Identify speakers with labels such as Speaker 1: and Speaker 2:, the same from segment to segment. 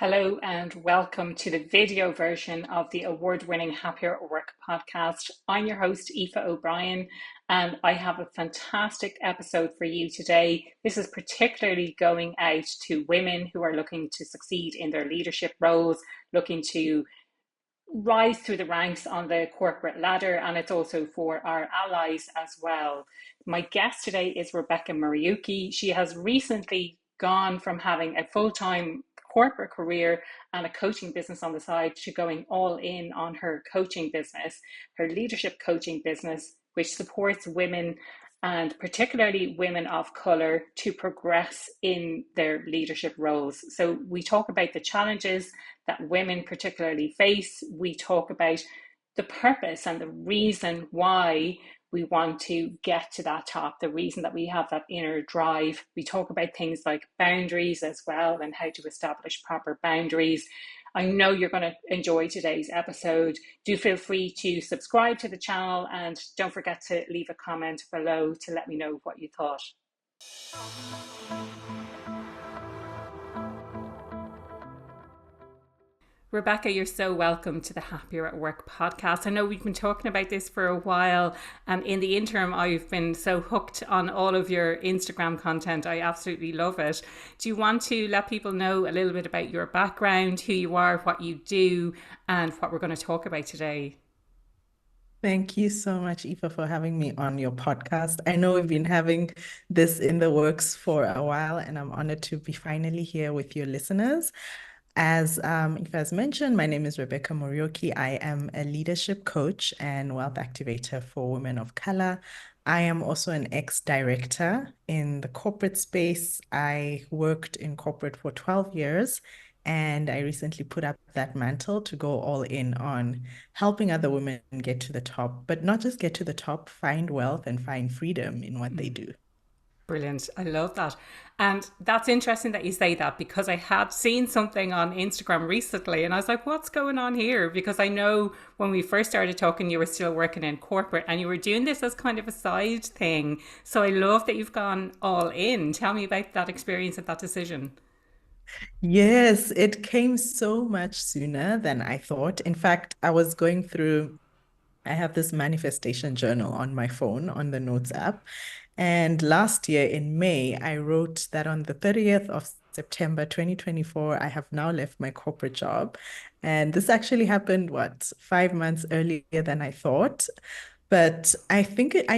Speaker 1: Hello and welcome to the video version of the award-winning Happier at Work podcast. I'm your host, Aoife O'Brien, and I have a fantastic episode for you today. This is particularly going out to women who are looking to succeed in their leadership roles, looking to rise through the ranks on the corporate ladder, and it's also for our allies as well. My guest today is Rebecca Muriurki. She has recently gone from having a full-time corporate career and a coaching business on the side to going all in on her coaching business, her leadership coaching business, which supports women and particularly women of colour to progress in their leadership roles. So we talk about the challenges that women particularly face. We talk about the purpose and the reason why we want to get to that top, the reason that we have that inner drive. We talk about things like boundaries as well and how to establish proper boundaries. I know you're going to enjoy today's episode. Do feel free to subscribe to the channel and don't forget to leave a comment below to let me know what you thought. Rebecca, you're so welcome to the Happier at Work podcast. I know we've been talking about this for a while, and in the interim, I've been so hooked on all of your Instagram content. I absolutely love it. Do you want to let people know a little bit about your background, who you are, what you do, and what we're going to talk about today?
Speaker 2: Thank you so much, Aoife, for having me on your podcast. I know we've been having this in the works for a while, and I'm honored to be finally here with your listeners. As Aoife has mentioned, my name is Rebecca Muriurki. I am a leadership coach and wealth activator for women of color. I am also an ex-director in the corporate space. I worked in corporate for 12 years, and I recently put up that mantle to go all in on helping other women get to the top, but not just get to the top, find wealth and find freedom in what they do.
Speaker 1: Brilliant. I love that. And that's interesting that you say that, because I had seen something on Instagram recently and I was like, what's going on here? Because I know when we first started talking, you were still working in corporate and you were doing this as kind of a side thing. So I love that you've gone all in. Tell me about that experience and that decision.
Speaker 2: Yes, it came so much sooner than I thought. In fact, I have this manifestation journal on my phone on the Notes app. And last year in May, I wrote that on the 30th of September 2024, I have now left my corporate job. And this actually happened, 5 months earlier than I thought. But I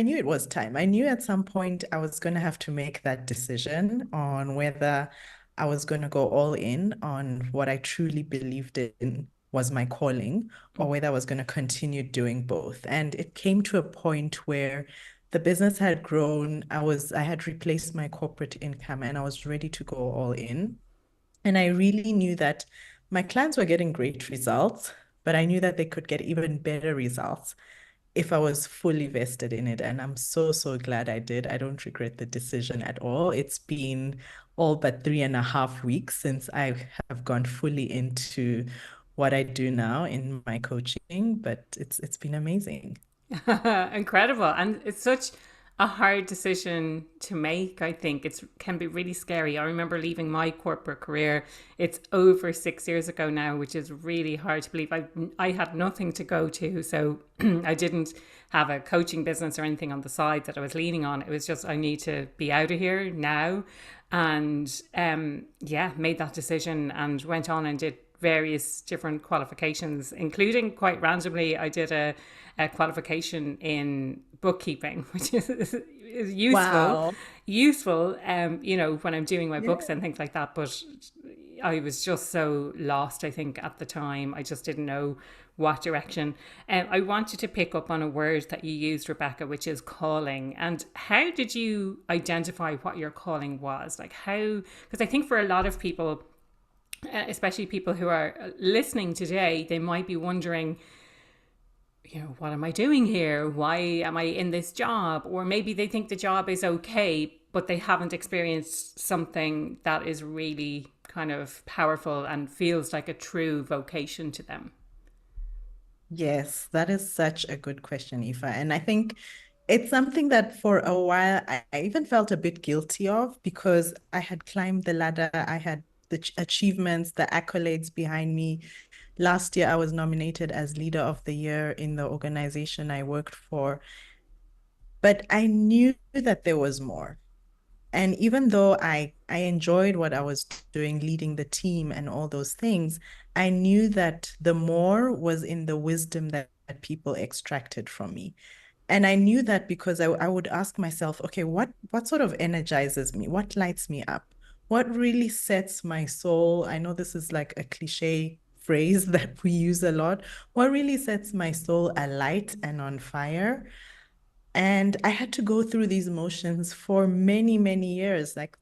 Speaker 2: knew it was time. I knew at some point I was going to have to make that decision on whether I was going to go all in on what I truly believed in was my calling, or whether I was going to continue doing both. And it came to a point where the business had grown. I had replaced my corporate income and I was ready to go all in. And I really knew that my clients were getting great results, but I knew that they could get even better results if I was fully vested in it. And I'm so, so glad I did. I don't regret the decision at all. It's been all but 3.5 weeks since I have gone fully into what I do now in my coaching, but it's been amazing.
Speaker 1: Incredible. And it's such a hard decision to make. I think it can be really scary. I remember leaving my corporate career. It's over 6 years ago now, which is really hard to believe. I had nothing to go to. So I didn't have a coaching business or anything on the side that I was leaning on. It was just, I need to be out of here now. And yeah, made that decision and went on and did various different qualifications, including, quite randomly, I did a qualification in bookkeeping, which is
Speaker 2: Wow.
Speaker 1: useful, when I'm doing my books
Speaker 2: Yeah.
Speaker 1: and things like that. But I was just so lost, I think, at the time. I just didn't know what direction. And I wanted to pick up on a word that you used, Rebecca, which is calling. And how did you identify what your calling was? Like, how, because I think for a lot of people, especially people who are listening today, they might be wondering, what am I doing here? Why am I in this job? Or maybe they think the job is okay, but they haven't experienced something that is really kind of powerful and feels like a true vocation to them.
Speaker 2: Yes, that is such a good question, Aoife. And I think it's something that for a while I even felt a bit guilty of, because I had climbed the ladder. I had the achievements, the accolades behind me. Last year, I was nominated as Leader of the Year in the organization I worked for, but I knew that there was more. And even though I enjoyed what I was doing, leading the team and all those things, I knew that the more was in the wisdom that people extracted from me. And I knew that because I would ask myself, okay, what sort of energizes me? What lights me up? What really sets my soul? I know this is like a cliche phrase that we use a lot. What really sets my soul alight and on fire? And I had to go through these motions for many, many years, like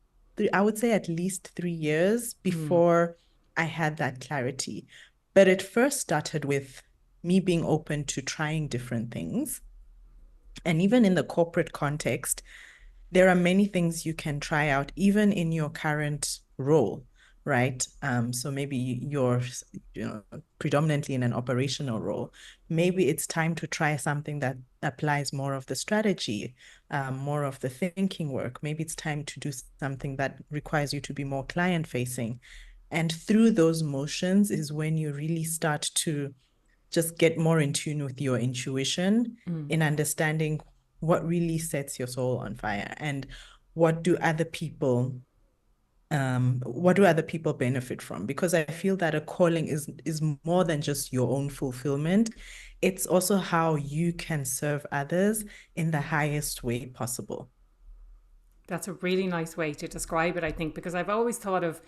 Speaker 2: I would say at least 3 years
Speaker 1: Mm.
Speaker 2: before I had that clarity. But it first started with me being open to trying different things. And even in the corporate context, there are many things you can try out, even in your current role, right? So maybe you're, predominantly in an operational role. Maybe it's time to try something that applies more of the strategy, more of the thinking work. Maybe it's time to do something that requires you to be more client facing. And through those motions is when you really start to just get more in tune with your intuition
Speaker 1: Mm.
Speaker 2: in understanding what really sets your soul on fire and what do other people benefit from, because I feel that a calling is more than just your own fulfillment. It's also how you can serve others in the highest way possible.
Speaker 1: That's a really nice way to describe it, I think, because I've always thought of,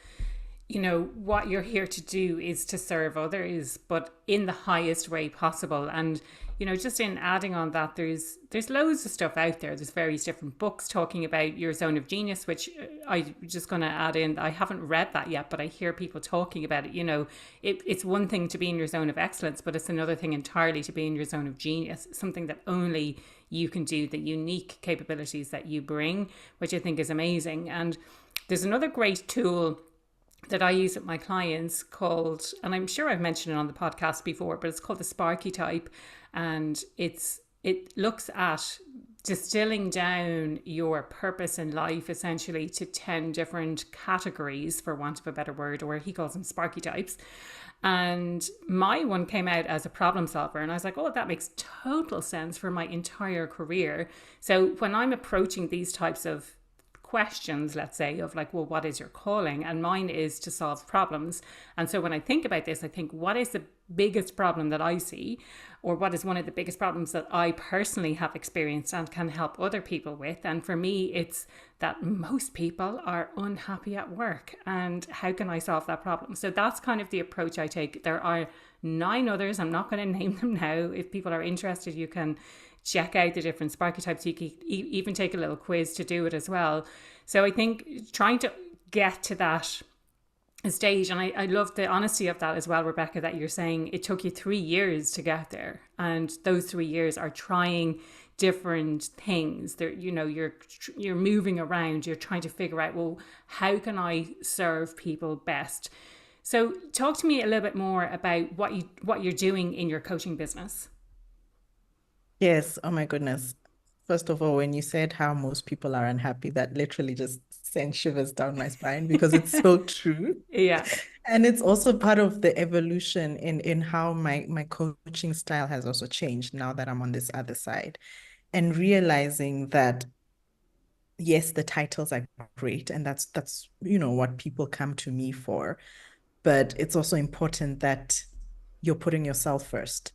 Speaker 1: what you're here to do is to serve others, but in the highest way possible. And, just in adding on that, there's loads of stuff out there. There's various different books talking about your zone of genius, which I just going to add in. I haven't read that yet, but I hear people talking about it. It's one thing to be in your zone of excellence, but it's another thing entirely to be in your zone of genius, something that only you can do, the unique capabilities that you bring, which I think is amazing. And there's another great tool that I use with my clients called, and I'm sure I've mentioned it on the podcast before, but it's called the Sparky type. And it looks at distilling down your purpose in life essentially to 10 different categories, for want of a better word, or he calls them Sparky types. And my one came out as a problem solver. And I was like, oh, that makes total sense for my entire career. So when I'm approaching these types of questions, let's say, of like, well, what is your calling? And mine is to solve problems. And so when I think about this, I think, what is the biggest problem that I see, or what is one of the biggest problems that I personally have experienced and can help other people with? And for me, it's that most people are unhappy at work, and how can I solve that problem? So that's kind of the approach I take. There are 9 others. I'm not going to name them now. If people are interested, you can check out the different Sparky types. You can even take a little quiz to do it as well. So I think trying to get to that stage, and I love the honesty of that as well, Rebecca, that you're saying it took you 3 years to get there, and those 3 years are trying different things. There, you're moving around, you're trying to figure out, well, how can I serve people best? So talk to me a little bit more about what you're doing in your coaching business.
Speaker 2: Yes, oh my goodness. First of all, when you said how most people are unhappy, that literally just sent shivers down my spine because it's so true.
Speaker 1: Yeah.
Speaker 2: And it's also part of the evolution in how my coaching style has also changed now that I'm on this other side. And realizing that yes, the titles are great, and that's what people come to me for. But it's also important that you're putting yourself first.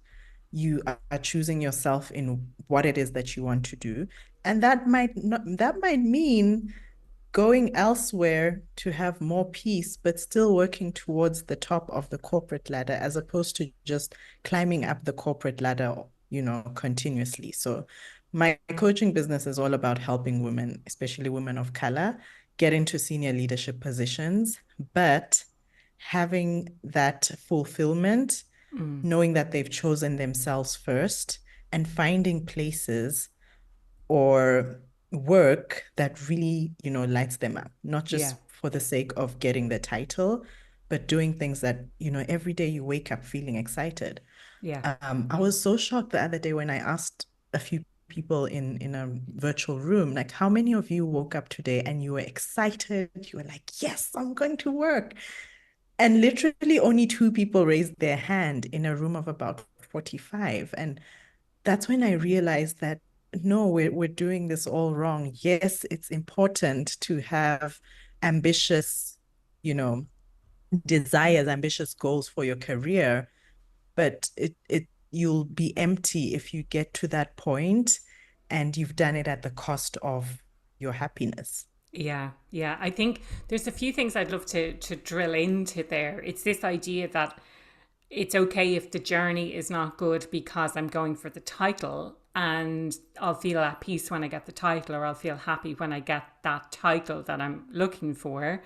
Speaker 2: You are choosing yourself in what it is that you want to do. And that might mean going elsewhere to have more peace, but still working towards the top of the corporate ladder as opposed to just climbing up the corporate ladder, continuously. So my coaching business is all about helping women, especially women of color, get into senior leadership positions, but having that fulfillment,
Speaker 1: Mm.
Speaker 2: knowing that they've chosen themselves first and finding places or work that really, lights them up, not
Speaker 1: Yeah.
Speaker 2: just for the sake of getting the title, but doing things that, every day you wake up feeling excited.
Speaker 1: Yeah.
Speaker 2: I was so shocked the other day when I asked a few people in a virtual room, like how many of you woke up today and you were excited? You were like, yes, I'm going to work. And literally only two people raised their hand in a room of about 45. And that's when I realized that no, we're doing this all wrong. Yes, it's important to have ambitious, you know, desires, ambitious goals for your career, but it you'll be empty if you get to that point and you've done it at the cost of your happiness.
Speaker 1: Yeah, yeah. I think there's a few things I'd love to drill into there. It's this idea that it's okay if the journey is not good because I'm going for the title, and I'll feel at peace when I get the title, or I'll feel happy when I get that title that I'm looking for.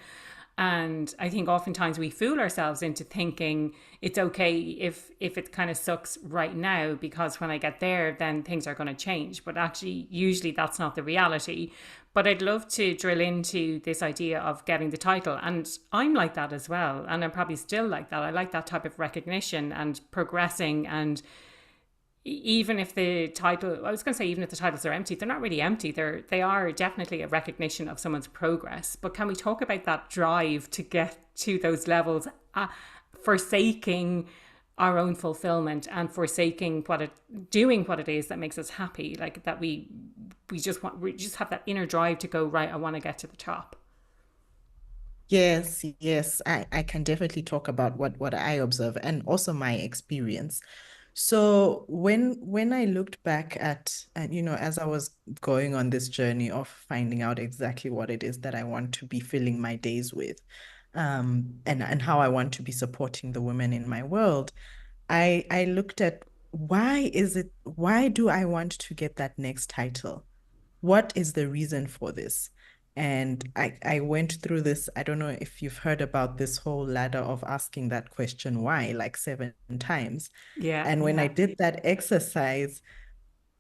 Speaker 1: And I think oftentimes we fool ourselves into thinking it's okay if it kind of sucks right now, because when I get there, then things are going to change. But actually, usually that's not the reality. But I'd love to drill into this idea of getting the title. And I'm like that as well. And I'm probably still like that. I like that type of recognition and progressing. And even if the title, I was going to say, even if the titles are empty, they're not really empty. They are definitely a recognition of someone's progress. But can we talk about that drive to get to those levels, forsaking our own fulfillment and forsaking doing what it is that makes us happy, like that we just have that inner drive to go, right, I want to get to the top.
Speaker 2: Yes, yes, I can definitely talk about what I observe and also my experience. So when I looked back at, as I was going on this journey of finding out exactly what it is that I want to be filling my days with, and how I want to be supporting the women in my world, I looked at why do I want to get that next title? What is the reason for this? And I went through this. I don't know if you've heard about this whole ladder of asking that question, why, like 7 times.
Speaker 1: Yeah,
Speaker 2: And when I
Speaker 1: yeah,
Speaker 2: did that exercise,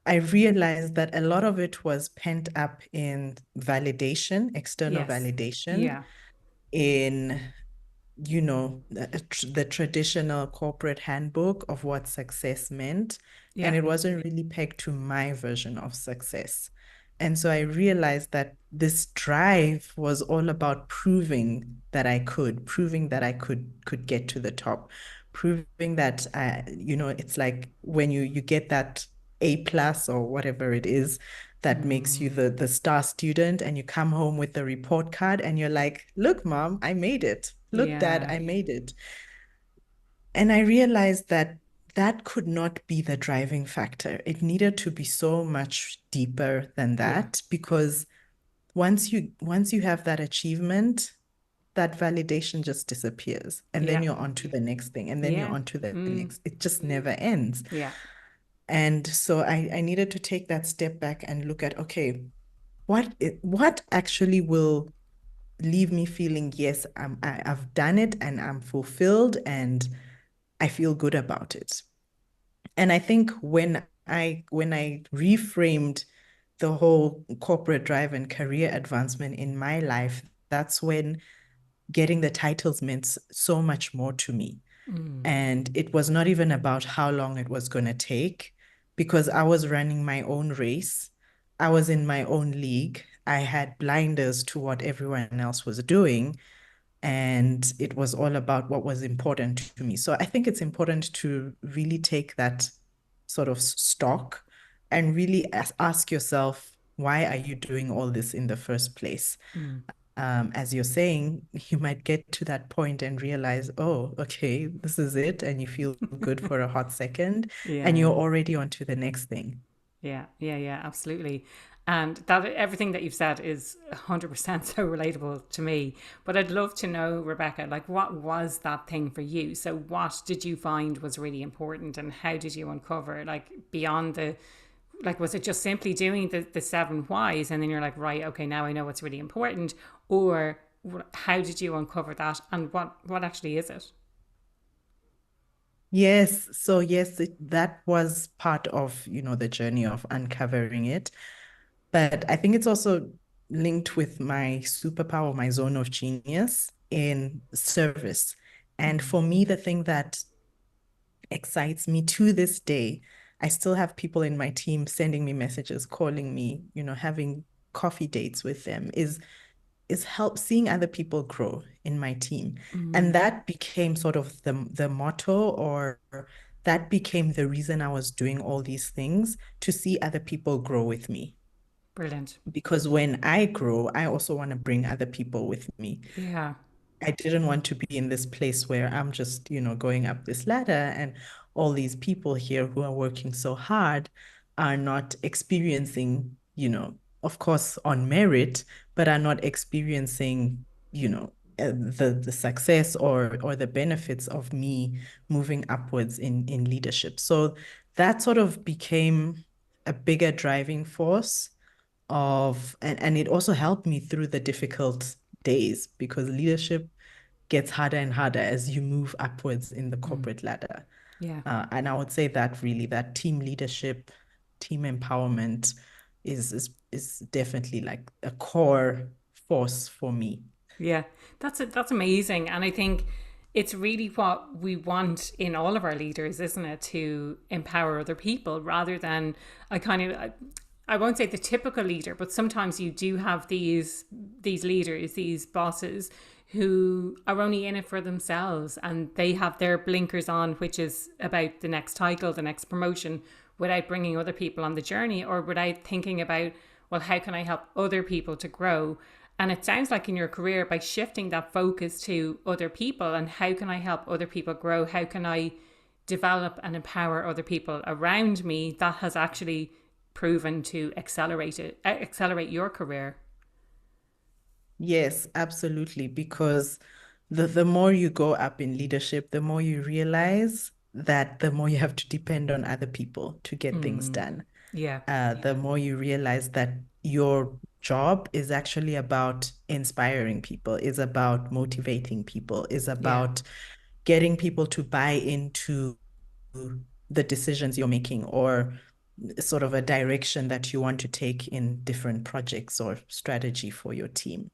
Speaker 2: I realized that a lot of it was pent up in validation, external
Speaker 1: yes,
Speaker 2: validation,
Speaker 1: yeah,
Speaker 2: in the traditional corporate handbook of what success meant. And
Speaker 1: yeah,
Speaker 2: it wasn't really pegged to my version of success. And so I realized that this drive was all about proving that I could get to the top, proving that it's like when you get that A+ or whatever it is that makes you the star student, and you come home with the report card and you're like, look, mom, I made it. Look, dad,
Speaker 1: yeah,
Speaker 2: I made it. And I realized that that could not be the driving factor. It needed to be so much deeper than
Speaker 1: yeah,
Speaker 2: that, because once you have that achievement, that validation just disappears. And then
Speaker 1: yeah,
Speaker 2: you're on to the next thing. And then you're
Speaker 1: yeah,
Speaker 2: on to the next. It just never ends.
Speaker 1: yeah,
Speaker 2: And so I needed to take that step back and look at, okay, what actually will leave me feeling, yes, I've done it and I'm fulfilled and I feel good about it. And I think when I reframed the whole corporate drive and career advancement in my life, that's when getting the titles meant so much more to me. And it was not even about how long it was going to take, because I was running my own race. I was in my own league. I had blinders to what everyone else was doing. And it was all about what was important to me. So I think it's important to really take that sort of stock and really ask yourself, why are you doing all this in the first place? As you're saying, you might get to that point and realize, oh, okay, this is it. And you feel good for a hot second, and
Speaker 1: yeah.
Speaker 2: you're already on to the next thing.
Speaker 1: Yeah, yeah, yeah, absolutely. And that everything that you've said is 100% so relatable to me. But I'd love to know, Rebecca, like what was that thing for you? So what did you find was really important, and how did you uncover, like, beyond the, like, was it just simply doing the seven whys and then you're like, right, okay, now I know what's really important? Or how did you uncover that, and what actually is it?
Speaker 2: Yes. So yes, that was part of, the journey of uncovering it. But I think it's also linked with my superpower, my zone of genius in service. And for me, the thing that excites me to this day, I still have people in my team sending me messages, calling me, having coffee dates with them is help seeing other people grow in my team. And
Speaker 1: Mm,
Speaker 2: that became sort of the motto, or that became the reason I was doing all these things, to see other people grow with me.
Speaker 1: brilliant.
Speaker 2: Because when I grow, I also want to bring other people with me.
Speaker 1: Yeah.
Speaker 2: I didn't want to be in this place where I'm just, going up this ladder and all these people here who are working so hard are not experiencing, of course, on merit, but are not experiencing, the success or the benefits of me moving upwards in leadership. So that sort of became a bigger driving force and it also helped me through the difficult days, because leadership gets harder and harder as you move upwards in the
Speaker 1: Mm,
Speaker 2: corporate ladder.
Speaker 1: yeah.
Speaker 2: And I would say that really that team leadership, team empowerment is definitely like a core force for me.
Speaker 1: Yeah, that's amazing, and I think it's really what we want in all of our leaders, isn't it? To empower other people rather than I kind of I won't say the typical leader, but sometimes you do have these leaders, these bosses who are only in it for themselves and they have their blinkers on, which is about the next title, the next promotion, without bringing other people on the journey or without thinking about, well, how can I help other people to grow? And it sounds like in your career, by shifting that focus to other people and how can I help other people grow? How can I develop and empower other people around me? That has actually proven to accelerate your career.
Speaker 2: Yes, absolutely. Because the more you go up in leadership, the more you realize that the more you have to depend on other people to get things
Speaker 1: Mm,
Speaker 2: done.
Speaker 1: yeah,
Speaker 2: The more you realize that your job is actually about inspiring people, is about motivating people, is
Speaker 1: yeah,
Speaker 2: about getting people to buy into the decisions you're making, or sort of a direction that you want to take in different projects or strategy for your team.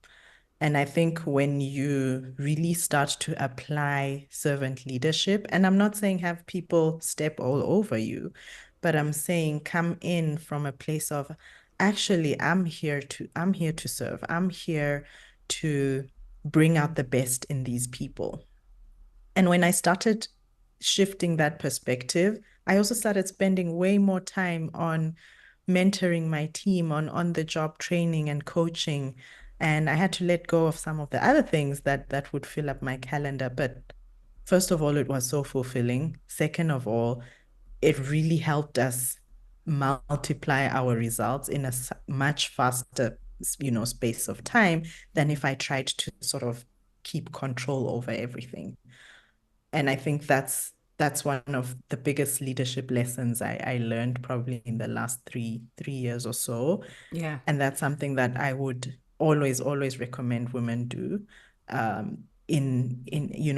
Speaker 2: And I think when you really start to apply servant leadership, and I'm not saying have people step all over you, but I'm saying come in from a place of actually I'm here to serve. I'm here to bring out the best in these people. And when I started shifting that perspective, I also started spending way more time on mentoring my team, on the job training and coaching. And I had to let go of some of the other things that would fill up my calendar. But first of all, it was so fulfilling. Second of all, it really helped us multiply our results in a much faster, space of time than
Speaker 1: mm,
Speaker 2: if I tried to sort of keep control over everything. And I think that's one of the biggest leadership lessons I learned probably in the last three years or so.
Speaker 1: yeah.
Speaker 2: And that's something that I would always recommend women do, in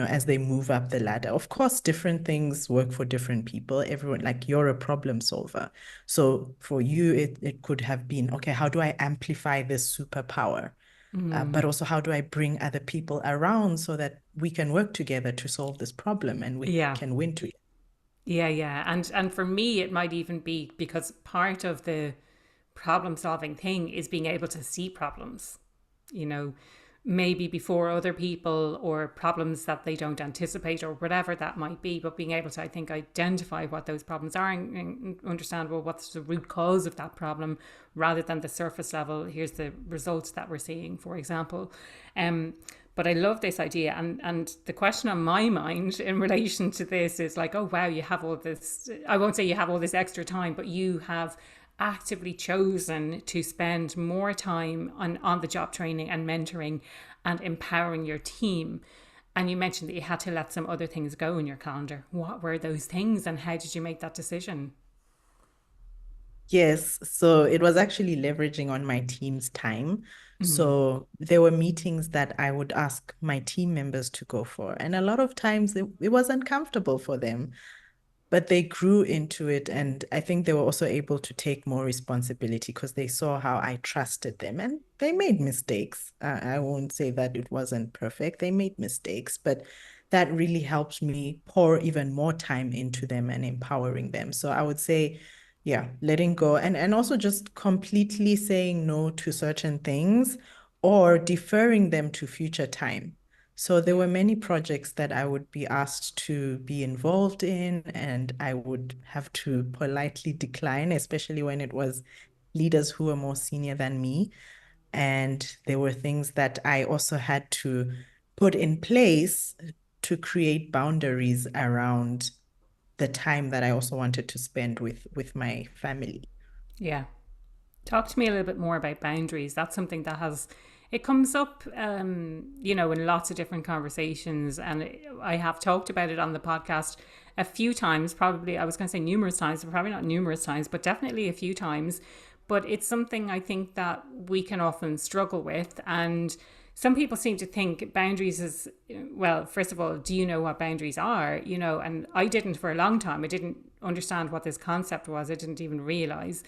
Speaker 2: as they move up the ladder. Of course, different things work for different people. Everyone, like, you're a problem solver. So for you, it could have been, okay, how do I amplify this superpower? But
Speaker 1: Mm,
Speaker 2: also, how do I bring other people around so that we can work together to solve this problem and we
Speaker 1: yeah.
Speaker 2: can win together?
Speaker 1: Yeah, yeah. And for me it might even be because part of the problem solving thing is being able to see problems, you know, maybe before other people or problems that they don't anticipate or whatever that might be, but being able to, I think, identify what those problems are and understand, well, what's the root cause of that problem rather than the surface level. Here's the results that we're seeing, for example. Um, but I love this idea. And the question on my mind in relation to this is like, oh, wow, you have all this. I won't say you have all this extra time, but you have actively chosen to spend more time on the job training and mentoring and empowering your team. And you mentioned that you had to let some other things go in your calendar. What were those things and how did you make that decision?
Speaker 2: Yes, so it was actually leveraging on my team's time.
Speaker 1: Mm,
Speaker 2: So there were meetings that I would ask my team members to go for. And a lot of times it was uncomfortable for them, but they grew into it. And I think they were also able to take more responsibility because they saw how I trusted them, and they made mistakes. I won't say that it wasn't perfect. They made mistakes, but that really helped me pour even more time into them and empowering them. So I would say, yeah, letting go and also just completely saying no to certain things or deferring them to future time. So there
Speaker 1: Yeah.
Speaker 2: were many projects that I would be asked to be involved in, and I would have to politely decline, especially when it was leaders who were more senior than me. And there were things that I also had to put in place to create boundaries around the time that I also wanted to spend with my family.
Speaker 1: Yeah. Talk to me a little bit more about boundaries. That's something that has, it comes up, in lots of different conversations. And I have talked about it on the podcast a few times, probably, I was going to say numerous times, but probably not numerous times, but definitely a few times. But it's something I think that we can often struggle with. And some people seem to think boundaries is, well, first of all, do you know what boundaries are? And I didn't for a long time. I didn't understand what this concept was. I didn't even realize.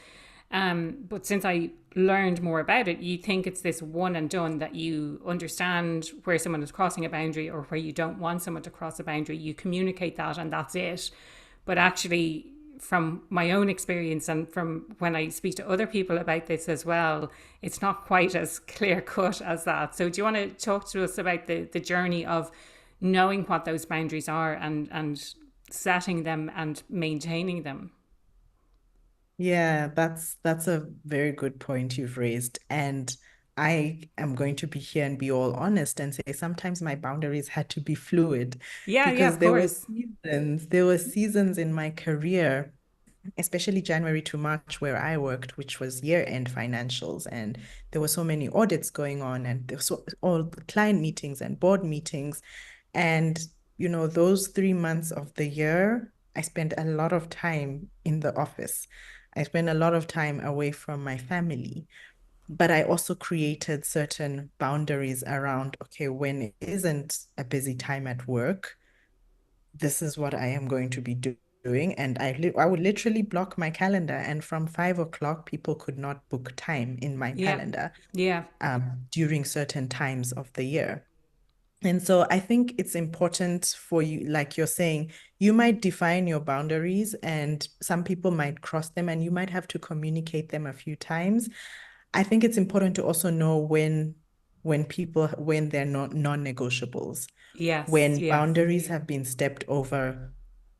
Speaker 1: But since I learned more about it, you think it's this one and done, that you understand where someone is crossing a boundary or where you don't want someone to cross a boundary. You communicate that and that's it. But actually, from my own experience and from when I speak to other people about this as well, it's not quite as clear cut as that. So, do you want to talk to us about the journey of knowing what those boundaries are and setting them and maintaining them?
Speaker 2: Yeah, that's a very good point you've raised. And I am going to be here and be all honest and say sometimes my boundaries had to be fluid
Speaker 1: Yeah, yeah,
Speaker 2: because
Speaker 1: of course.
Speaker 2: there were seasons in my career, especially January to March, where I worked, which was year-end financials, and there were so many audits going on, and there was all the client meetings and board meetings. And, those 3 months of the year, I spent a lot of time in the office. I spent a lot of time away from my family. But I also created certain boundaries around, okay, when it isn't a busy time at work, this is what I am going to be doing. And I would literally block my calendar. And from 5 o'clock, people could not book time in my
Speaker 1: Yeah,
Speaker 2: calendar
Speaker 1: yeah,
Speaker 2: during certain times of the year. And so I think it's important for you, like you're saying, you might define your boundaries and some people might cross them and you might have to communicate them a few times. I think it's important to also know when they're not non-negotiables,
Speaker 1: yes,
Speaker 2: when
Speaker 1: yeah.
Speaker 2: boundaries have been stepped over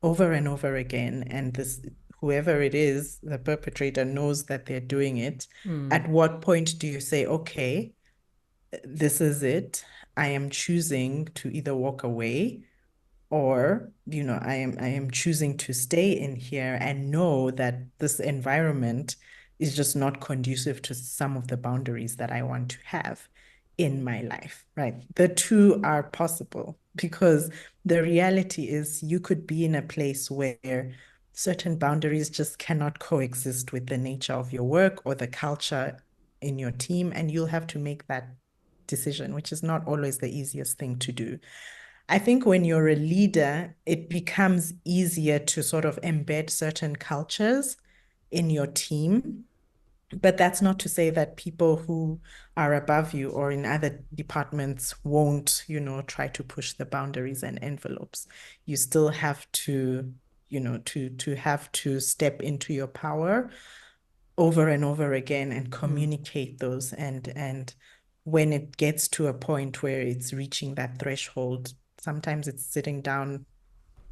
Speaker 2: and over again, and this whoever it is, the perpetrator knows that they're doing it. At what point do you say, okay, this is it. I am choosing to either walk away or I am choosing to stay in here and know that this environment is just not conducive to some of the boundaries that I want to have in my life, right? The two are possible because the reality is you could be in a place where certain boundaries just cannot coexist with the nature of your work or the culture in your team, and you'll have to make that decision, which is not always the easiest thing to do. I think when you're a leader, it becomes easier to sort of embed certain cultures in your team. But that's not to say that people who are above you or in other departments won't, try to push the boundaries and envelopes. You still have to, to have to step into your power over and over again and communicate those and when it gets to a point where it's reaching that threshold, sometimes it's sitting down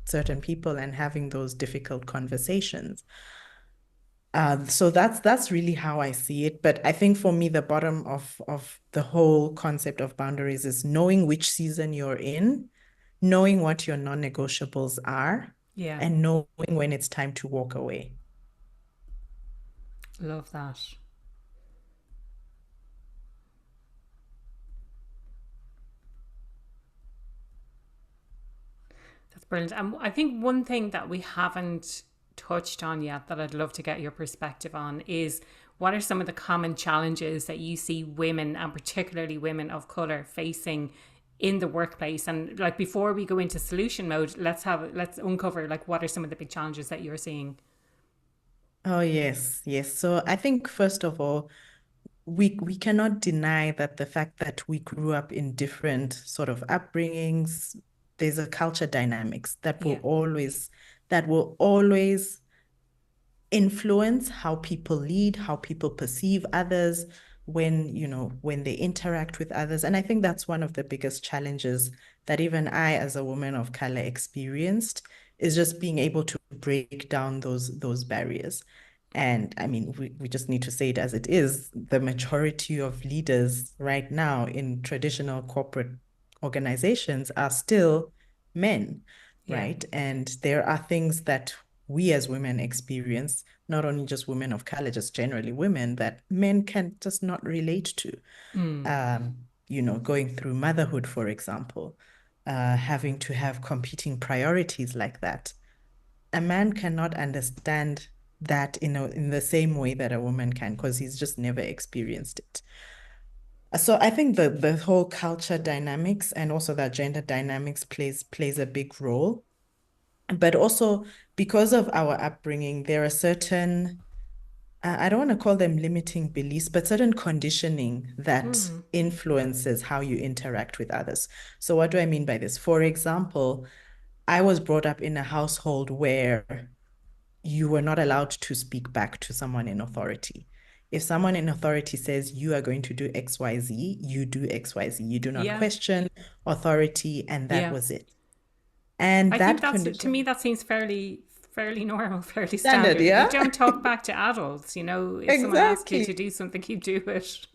Speaker 2: certain people and having those difficult conversations. So that's really how I see it. But I think for me, the bottom of the whole concept of boundaries is knowing which season you're in, knowing what your non-negotiables are,
Speaker 1: Yeah,
Speaker 2: and knowing when it's time to walk away.
Speaker 1: love that. That's brilliant. And I think one thing that we haven't touched on yet that I'd love to get your perspective on is what are some of the common challenges that you see women and particularly women of color facing in the workplace? And like before we go into solution mode, let's uncover like what are some of the big challenges that you're seeing?
Speaker 2: Oh, yes, yes. So I think first of all, we cannot deny that the fact that we grew up in different sort of upbringings, there's a culture dynamics
Speaker 1: Yeah.
Speaker 2: that will always influence how people lead, how people perceive others when, when they interact with others. And I think that's one of the biggest challenges that even I, as a woman of color, experienced, is just being able to break down those barriers. And I mean, we just need to say it as it is. The majority of leaders right now in traditional corporate organizations are still men,
Speaker 1: Yeah.
Speaker 2: right? And there are things that we as women experience, not only just women of color, just generally women, that men can just not relate to.
Speaker 1: Mm.
Speaker 2: Going through motherhood, for example, having to have competing priorities like that. A man cannot understand that in the same way that a woman can, because he's just never experienced it. So I think the whole culture dynamics and also that gender dynamics plays a big role. But also because of our upbringing, there are certain, I don't want to call them limiting beliefs, but certain conditioning that
Speaker 1: Mm.
Speaker 2: influences how you interact with others. So what do I mean by this? For example, I was brought up in a household where you were not allowed to speak back to someone in authority. If someone in authority says you are going to do XYZ, you do XYZ. You do not
Speaker 1: Yeah.
Speaker 2: question authority, and that
Speaker 1: Yeah.
Speaker 2: was it. And
Speaker 1: I think
Speaker 2: that
Speaker 1: that's to me
Speaker 2: condition,
Speaker 1: that seems fairly normal, fairly
Speaker 2: standard,
Speaker 1: standard. You
Speaker 2: yeah?
Speaker 1: don't talk back to adults, you know, if someone asks you to
Speaker 2: Exactly.
Speaker 1: do something, you do it.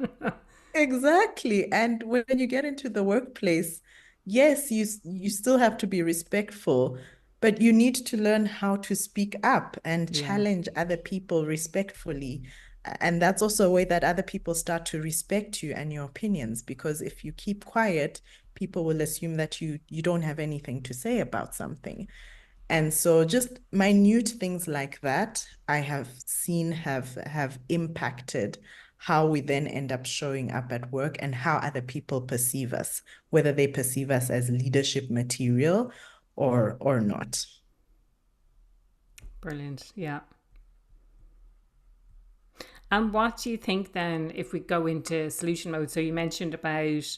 Speaker 2: Exactly. And when you get into the workplace, yes, you still have to be respectful, but you need to learn how to speak up and
Speaker 1: Yeah.
Speaker 2: challenge other people respectfully. And that's also a way that other people start to respect you and your opinions, because if you keep quiet, people will assume that you don't have anything to say about something. And so just minute things like that, I have seen have impacted how we then end up showing up at work and how other people perceive us, whether they perceive us as leadership material or not.
Speaker 1: Brilliant. Yeah. And what do you think then if we go into solution mode? So you mentioned about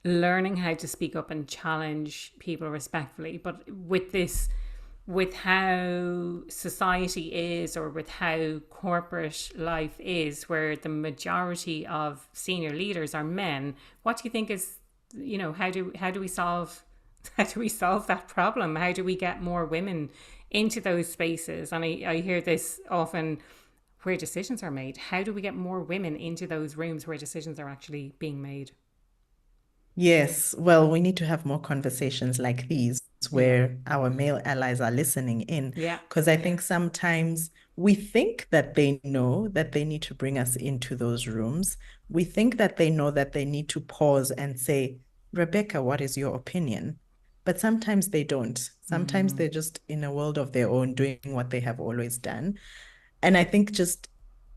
Speaker 1: learning how to speak up and challenge people respectfully, but with how society is or with how corporate life is, where the majority of senior leaders are men, what do you think is, how do we solve how do we solve that problem? How do we get more women into those spaces? And I hear this often, where decisions are made. How do we get more women into those rooms where decisions are actually being made?
Speaker 2: Yes, well, we need to have more conversations like these
Speaker 1: Yeah.
Speaker 2: where our male allies are listening in.
Speaker 1: Yeah.
Speaker 2: Because I think sometimes we think that they know that they need to bring us into those rooms. We think that they know that they need to pause and say, Rebecca, what is your opinion? But sometimes they don't. Sometimes
Speaker 1: Mm.
Speaker 2: they're just in a world of their own, doing what they have always done. And I think just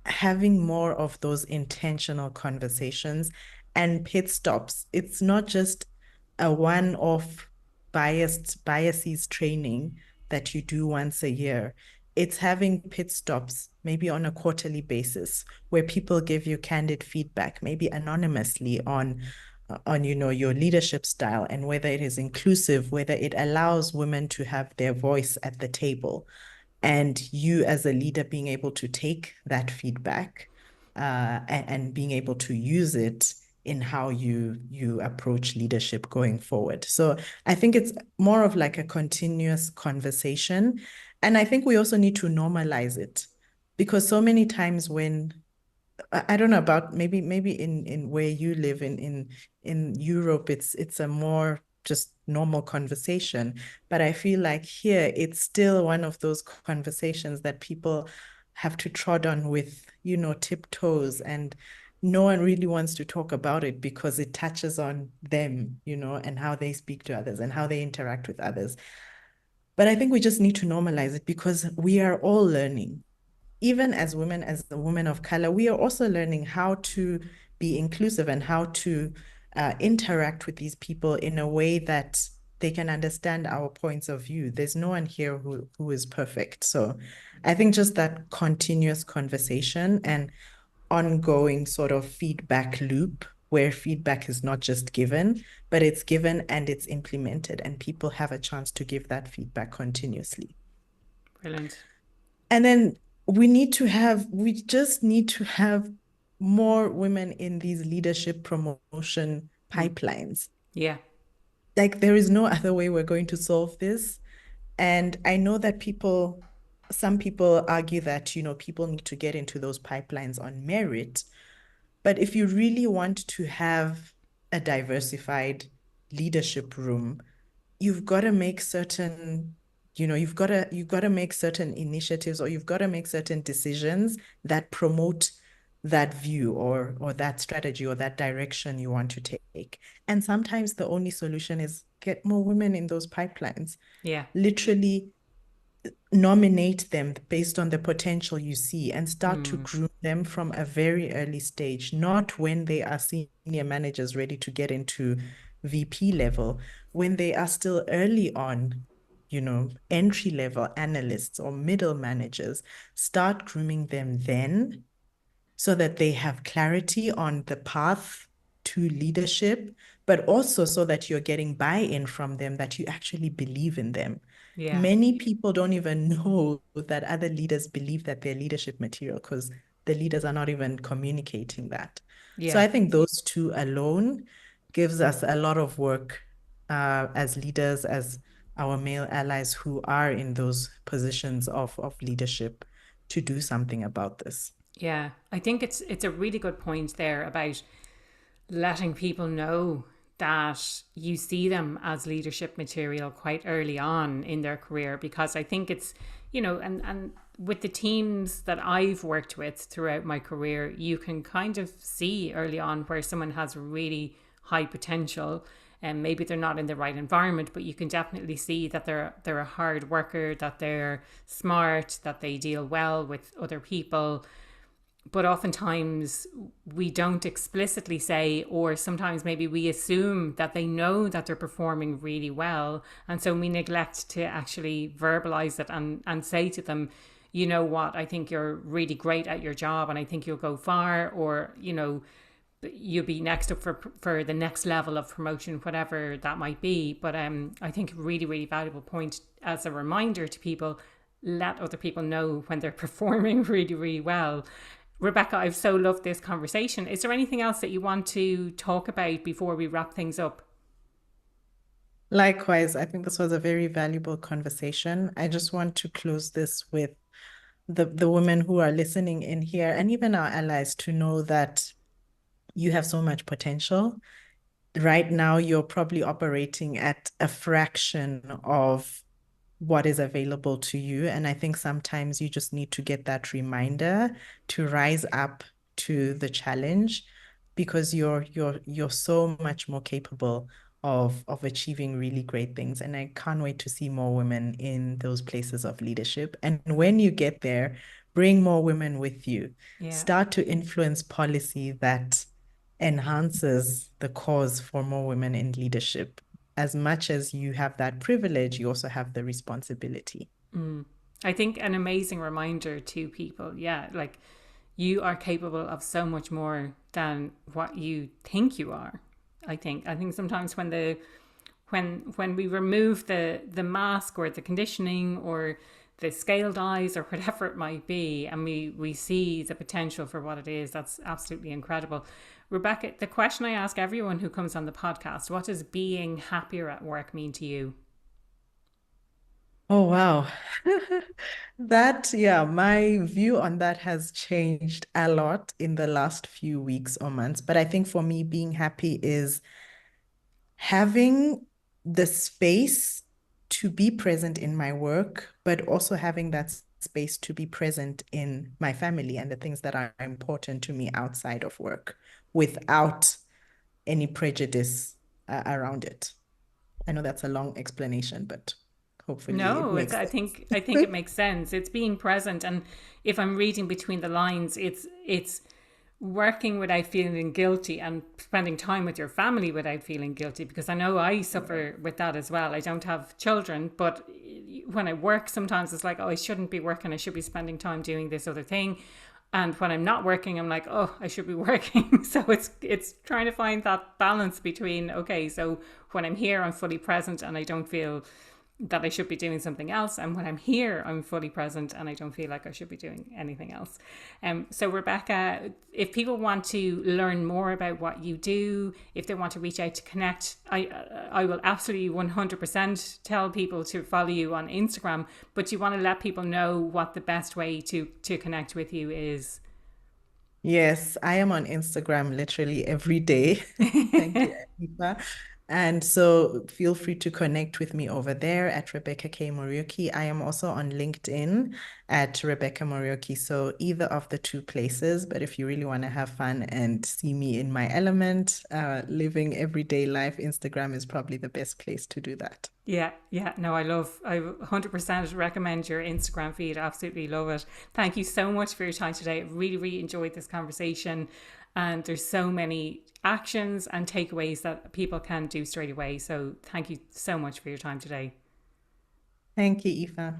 Speaker 2: having more of those intentional conversations and pit stops. It's not just a one-off biases training that you do once a year. It's having pit stops, maybe on a quarterly basis, where people give you candid feedback, maybe anonymously on your leadership style and whether it is inclusive, whether it allows women to have their voice at the table, and you as a leader being able to take that feedback and being able to use it in how you approach leadership going forward. So I think it's more of like a continuous conversation. And I think we also need to normalize it, because so many times when I don't know about, maybe in where you live in Europe, it's a more just normal conversation. But I feel like here it's still one of those conversations that people have to trod on with, tiptoes, and no one really wants to talk about it because it touches on them, and how they speak to others and how they interact with others. But I think we just need to normalize it because we are all learning. Even as women, as a woman of color, we are also learning how to be inclusive and how to interact with these people in a way that they can understand our points of view. There's no one here who is perfect. So I think just that continuous conversation and ongoing sort of feedback loop where feedback is not just given, but it's given and it's implemented, and people have a chance to give that feedback continuously.
Speaker 1: Brilliant.
Speaker 2: And then we just need to have more women in these leadership promotion
Speaker 1: Mm.
Speaker 2: pipelines.
Speaker 1: Yeah.
Speaker 2: Like, there is no other way we're going to solve this. And I know that some people argue that, people need to get into those pipelines on merit. But if you really want to have a diversified leadership room, you've got to make certain, you've got to make certain initiatives, or you've got to make certain decisions that promote that view, or that strategy, or that direction you want to take. And sometimes the only solution is get more women in those pipelines.
Speaker 1: Yeah.
Speaker 2: Literally nominate them based on the potential you see, and start to
Speaker 1: Mm.
Speaker 2: groom them from a very early stage, not when they are senior managers ready to get into VP level, when they are still early on, entry level analysts or middle managers. Start grooming them then, so that they have clarity on the path to leadership, but also so that you're getting buy-in from them, that you actually believe in them.
Speaker 1: Yeah.
Speaker 2: Many people don't even know that other leaders believe that they're leadership material, because the leaders are not even communicating that. So
Speaker 1: Yeah.
Speaker 2: I think those two alone gives us a lot of work, as leaders, as our male allies who are in those positions of leadership, to do something about this.
Speaker 1: Yeah. I think it's a really good point there about letting people know that you see them as leadership material quite early on in their career, because I think it's, and with the teams that I've worked with throughout my career, you can kind of see early on where someone has really high potential, and maybe they're not in the right environment, but you can definitely see that they're a hard worker, that they're smart, that they deal well with other people. But oftentimes we don't explicitly say, or sometimes maybe we assume that they know that they're performing really well, and so we neglect to actually verbalize it and say to them, you know what, I think you're really great at your job, and I think you'll go far, or you'll be next up for the next level of promotion, whatever that might be. But I think a really, really valuable point as a reminder to people: let other people know when they're performing really, really well. Rebecca, I've so loved this conversation. Is there anything else that you want to talk about before we wrap things up?
Speaker 2: Likewise, I think this was a very valuable conversation. I just want to close this with the women who are listening in here, and even our allies, to know that you have so much potential. Right now, you're probably operating at a fraction of what is available to you. And I think sometimes you just need to get that reminder to rise up to the challenge, because you're so much more capable of achieving really great things. And I can't wait to see more women in those places of leadership. And when you get there, bring more women with you.
Speaker 1: Yeah.
Speaker 2: Start to influence policy that enhances the cause for more women in leadership. As much as you have that privilege, you also have the responsibility.
Speaker 1: Mm. I think an amazing reminder to people, yeah, like you are capable of so much more than what you think you are. I think sometimes when we remove the mask or the conditioning or the scaled eyes or whatever it might be, and we see the potential for what it is, that's absolutely incredible. Rebecca, the question I ask everyone who comes on the podcast: what does being happier at work mean to you?
Speaker 2: Oh, wow. Yeah, my view on that has changed a lot in the last few weeks or months. But I think for me, being happy is having the space to be present in my work, but also having that space to be present in my family and the things that are important to me outside of work, without any prejudice around it. I know that's a long explanation, but hopefully it
Speaker 1: No, it's
Speaker 2: makes
Speaker 1: I think
Speaker 2: sense.
Speaker 1: it makes sense. It's being present, and if I'm reading between the lines, it's working without feeling guilty and spending time with your family without feeling guilty, because I know I suffer with that as well. I don't have children, but when I work sometimes it's like, oh, I shouldn't be working, I should be spending time doing this other thing. And when I'm not working, I'm like, oh, I should be working. So it's trying to find that balance between, okay, so when I'm here, I'm fully present and I don't feel that I should be doing something else. And when I'm here, I'm fully present and I don't feel like I should be doing anything else. So, Rebecca, if people want to learn more about what you do, if they want to reach out to connect, I will absolutely 100% tell people to follow you on Instagram. But you want to let people know what the best way to connect with you is.
Speaker 2: Yes, I am on Instagram literally every day. Thank you, Afifa. And so feel free to connect with me over there at Rebecca K. Muriuki. I am also on LinkedIn at Rebecca Muriurki. So either of the two places, but if you really want to have fun and see me in my element, living everyday life, Instagram is probably the best place to do that.
Speaker 1: Yeah, yeah. No, I 100% recommend your Instagram feed. Absolutely love it. Thank you so much for your time today. I really, really enjoyed this conversation. And there's so many actions and takeaways that people can do straight away. So thank you so much for your time today.
Speaker 2: Thank you, Aoife.